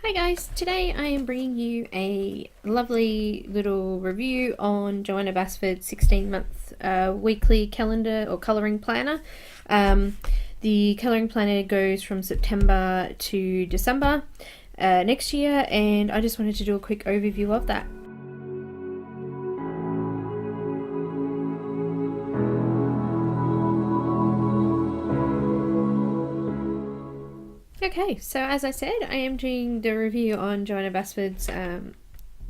Hi guys, today I am bringing you a lovely little review on Johanna Basford's 16-month weekly calendar or colouring planner. The colouring planner goes from September to December next year, and I just wanted to do a quick overview of that. Okay, so as I said, I am doing the review on Johanna Basford's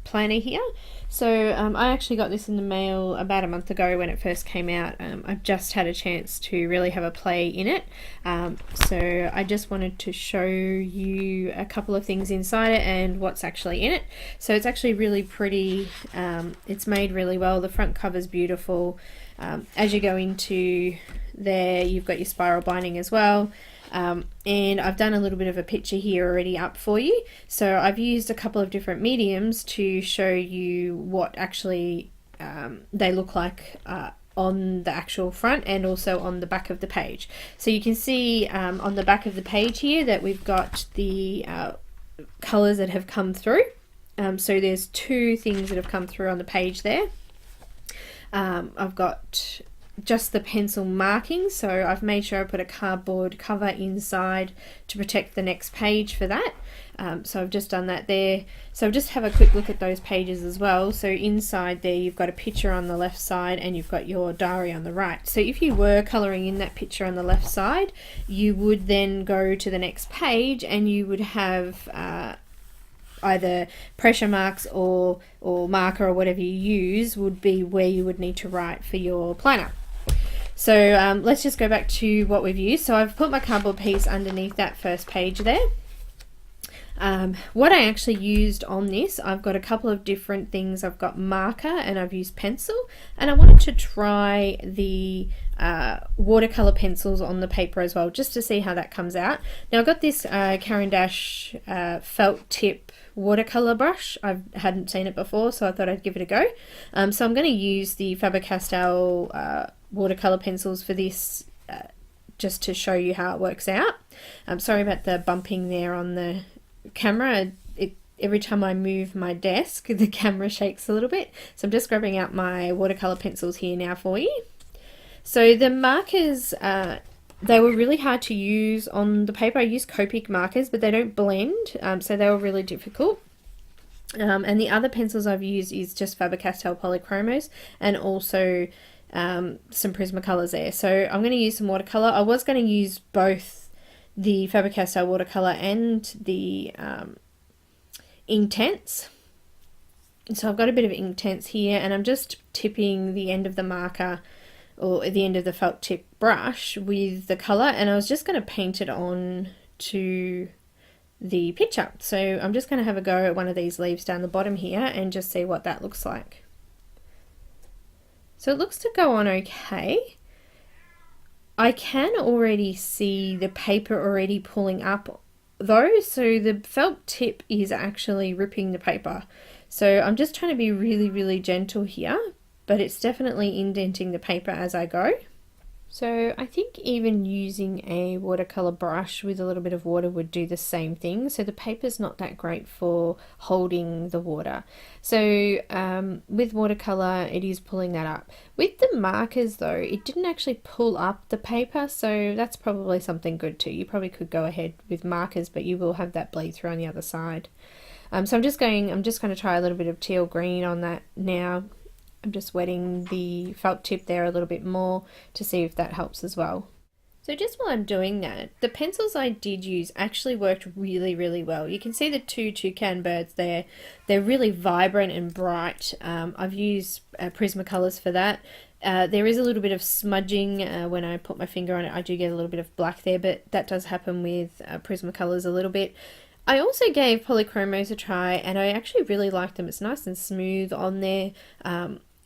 planner here. So I actually got this in the mail about a month ago when it first came out. I've just had a chance to really have a play in it. So I just wanted to show you a couple of things inside it and what's actually in it. So it's actually really pretty. It's made really well. The front cover's beautiful. As you go into there, you've got your spiral binding as well. And I've done a little bit of a picture here already up for you. So I've used a couple of different mediums to show you what actually they look like on the actual front and also on the back of the page. So you can see on the back of the page here that we've got the colours that have come through. So there's two things that have come through on the page there. I've got just the pencil markings, so I've made sure I put a cardboard cover inside to protect the next page for that. So I've just done that there. So just have a quick look at those pages as well. So inside there you've got a picture on the left side and you've got your diary on the right. So if you were colouring in that picture on the left side, you would then go to the next page and you would have either pressure marks or marker or whatever you use would be where you would need to write for your planner. So let's just go back to what we've used. So I've put my cardboard piece underneath that first page there. What I actually used on this, I've got a couple of different things. I've got marker and I've used pencil, and I wanted to try the watercolor pencils on the paper as well, just to see how that comes out. Now I've got this Caran d'Ache felt tip watercolor brush. I hadn't seen it before, so I thought I'd give it a go. So I'm going to use the Faber-Castell watercolor pencils for this, just to show you how it works out. I'm sorry about the bumping there on the camera. Every time I move my desk, the camera shakes a little bit. So I'm just grabbing out my watercolor pencils here now for you. So the markers, they were really hard to use on the paper. I used Copic markers, but they don't blend, so they were really difficult. And the other pencils I've used is just Faber-Castell Polychromos and also some Prismacolors there. So I'm going to use some watercolor. I was going to use both the Faber-Castell watercolor and the Inktense. So I've got a bit of Inktense here, and I'm just tipping the end of the marker or the end of the felt tip brush with the colour, and I was just going to paint it on to the picture. So I'm just going to have a go at one of these leaves down the bottom here and just see what that looks like. So it looks to go on okay. I can already see the paper already pulling up though, so the felt tip is actually ripping the paper. So I'm just trying to be really gentle here, but it's definitely indenting the paper as I go. So I think even using a watercolor brush with a little bit of water would do the same thing. So the paper's not that great for holding the water. So with watercolor, it is pulling that up. With the markers though, it didn't actually pull up the paper, so that's probably something good too. You probably could go ahead with markers, but you will have that bleed through on the other side. So I'm just going to try a little bit of teal green on that now. I'm just wetting the felt tip there a little bit more to see if that helps as well. So just while I'm doing that, the pencils I did use actually worked really well. You can see the two toucan birds there. They're really vibrant and bright. I've used Prismacolors for that. There is a little bit of smudging when I put my finger on it. I do get a little bit of black there, but that does happen with Prismacolors a little bit. I also gave Polychromos a try, and I actually really like them. It's nice and smooth on there.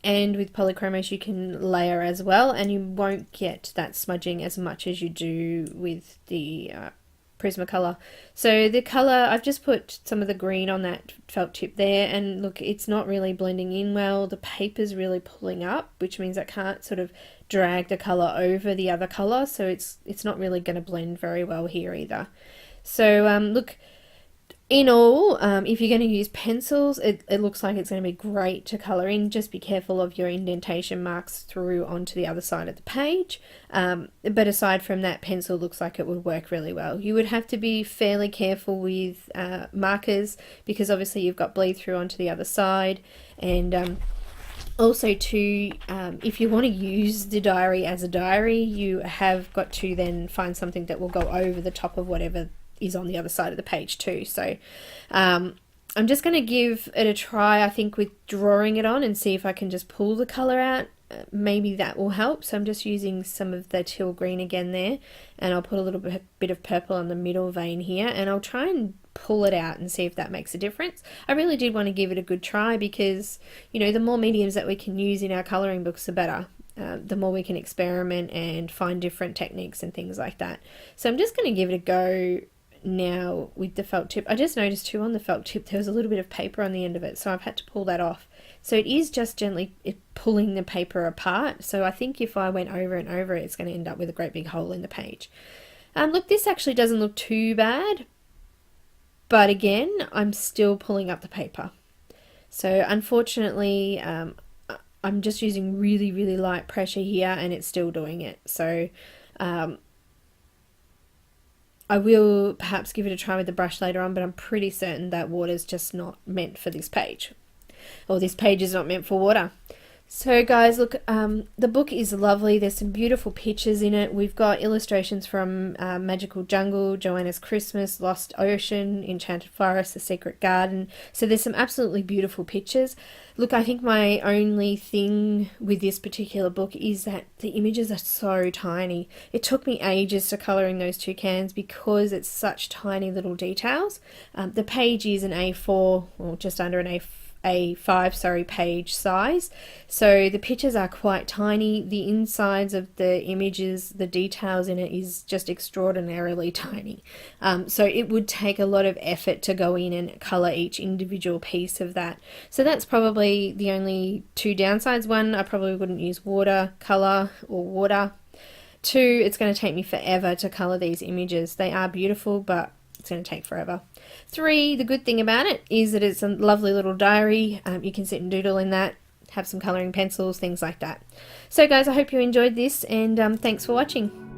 And with Polychromos you can layer as well, and you won't get that smudging as much as you do with the Prismacolor. So the colour, I've just put some of the green on that felt tip there, and look, it's not really blending in well. The paper's really pulling up, which means I can't sort of drag the colour over the other colour, so it's not really going to blend very well here either. So look, In all, if you're going to use pencils, it looks like it's going to be great to colour in. Just be careful of your indentation marks through onto the other side of the page. But aside from that, pencil looks like it would work really well. You would have to be fairly careful with markers, because obviously you've got bleed through onto the other side. And also too, if you want to use the diary as a diary, you have got to then find something that will go over the top of whatever is on the other side of the page too. So I'm just going to give it a try, I think, with drawing it on and see if I can just pull the colour out. Maybe that will help. So I'm just using some of the teal green again there, and I'll put a little bit of purple on the middle vein here, and I'll try and pull it out and see if that makes a difference. I really did want to give it a good try, because, you know, the more mediums that we can use in our colouring books, the better. The more we can experiment and find different techniques and things like that. So I'm just going to give it a go now with the felt tip. I just noticed too on the felt tip there was a little bit of paper on the end of it, so I've had to pull that off. So it is just gently pulling the paper apart. So I think if I went over and over it, it's going to end up with a great big hole in the page. Look, this actually doesn't look too bad, but again, I'm still pulling up the paper. So unfortunately, I'm just using really, really light pressure here, and it's still doing it. So I will perhaps give it a try with the brush later on, but I'm pretty certain that water's just not meant for this page. Or this page is not meant for water. So guys, look, the book is lovely. There's some beautiful pictures in it. We've got illustrations from Magical Jungle, Joanna's Christmas, Lost Ocean, Enchanted Forest, The Secret Garden. So there's some absolutely beautiful pictures. Look, I think my only thing with this particular book is that the images are so tiny. It took me ages to colour in those toucans because it's such tiny little details. The page is an A4, or just under an A5 page size, so the pictures are quite tiny. The insides of the images, the details in it is just extraordinarily tiny, so it would take a lot of effort to go in and colour each individual piece of that. So that's probably the only two downsides. One, I probably wouldn't use watercolour or water. Two, it's going to take me forever to colour these images. They are beautiful, but it's going to take forever. Three, the good thing about it is that it's a lovely little diary. You can sit and doodle in that, have some colouring pencils, things like that. So guys, I hope you enjoyed this, and thanks for watching.